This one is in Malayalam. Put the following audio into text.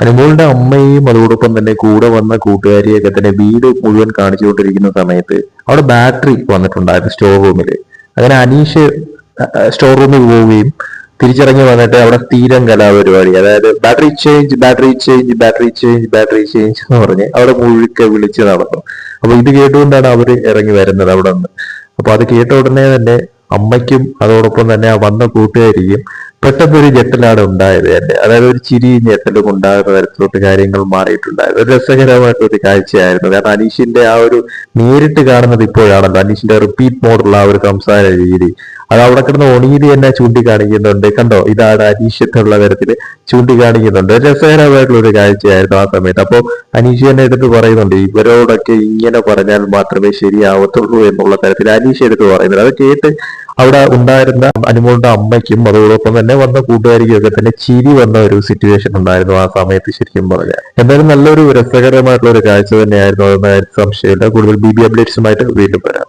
അനുമോളുടെ അമ്മയും അതോടൊപ്പം തന്നെ കൂടെ വന്ന കൂട്ടുകാരിയൊക്കെ തന്നെ വീട് മുഴുവൻ കാണിച്ചുകൊണ്ടിരിക്കുന്ന സമയത്ത് അവിടെ ബാറ്ററി വന്നിട്ടുണ്ടായിരുന്നു സ്റ്റോർ റൂമിൽ. അങ്ങനെ അനീഷ് സ്റ്റോർ റൂമിൽ പോവുകയും തിരിച്ചിറങ്ങി വന്നിട്ട് അവിടെ സ്ഥിരം കലാപരിപാടി, അതായത് battery change, battery change, battery change, battery change എന്ന് പറഞ്ഞ് അവിടെ മുഴുക്കെ വിളിച്ച് നടന്നു. അപ്പൊ ഇത് കേട്ടുകൊണ്ടാണ് അവര് ഇറങ്ങി വരുന്നത് അവിടെ നിന്ന്. അപ്പൊ അത് കേട്ട ഉടനെ തന്നെ അമ്മയ്ക്കും അതോടൊപ്പം തന്നെ ആ വന്ന കൂട്ടുകാരിക്കും പെട്ടെന്നൊരു ഞെട്ടലാണ് ഉണ്ടായത് തന്നെ. അതായത് ഒരു ചിരിയും ഞെട്ടലും ഉണ്ടാകുന്ന തരത്തിലോട്ട് കാര്യങ്ങൾ മാറിയിട്ടുണ്ടായത്. ഒരു രസകരമായിട്ടൊരു കാഴ്ചയായിരുന്നു. കാരണം അനീഷിന്റെ ആ ഒരു നേരിട്ട് കാണുന്നത് ഇപ്പോഴാണല്ലോ, അനീഷിന്റെ റിപ്പീറ്റ് മോഡുള്ള ആ ഒരു സംസാര രീതി അത് അവിടെ കിടന്ന് ഒണീതി തന്നെ ചൂണ്ടിക്കാണിക്കുന്നുണ്ട്. കണ്ടോ, ഇതാണ് അനീഷ് എന്നുള്ള തരത്തിൽ ചൂണ്ടിക്കാണിക്കുന്നുണ്ട്. രസകരമായിട്ടുള്ള ഒരു കാഴ്ചയായിരുന്നു ആ സമയത്ത്. അപ്പോൾ അനീഷ് തന്നെ എടുത്ത് പറയുന്നുണ്ട്, ഇവരോടൊക്കെ ഇങ്ങനെ പറഞ്ഞാൽ മാത്രമേ ശരിയാവത്തുള്ളൂ എന്നുള്ള തരത്തിൽ അനീഷ് എടുത്ത് പറയുന്നത്. അത് കേട്ട് അവിടെ ഉണ്ടായിരുന്ന അനുമോളുടെ അമ്മയ്ക്കും അതോടൊപ്പം തന്നെ വന്ന കൂട്ടുകാരിക്കും ഒക്കെ തന്നെ ചിരി വന്ന ഒരു സിറ്റുവേഷൻ ഉണ്ടായിരുന്നു ആ സമയത്ത് ശരിക്കും പറഞ്ഞാൽ. എന്തായാലും നല്ലൊരു രസകരമായിട്ടുള്ള ഒരു കാഴ്ച തന്നെയായിരുന്നു, അതൊന്നും സംശയമില്ല. കൂടുതൽ BB അപ്ഡേറ്റ്സുമായിട്ട് വീണ്ടും വരാം.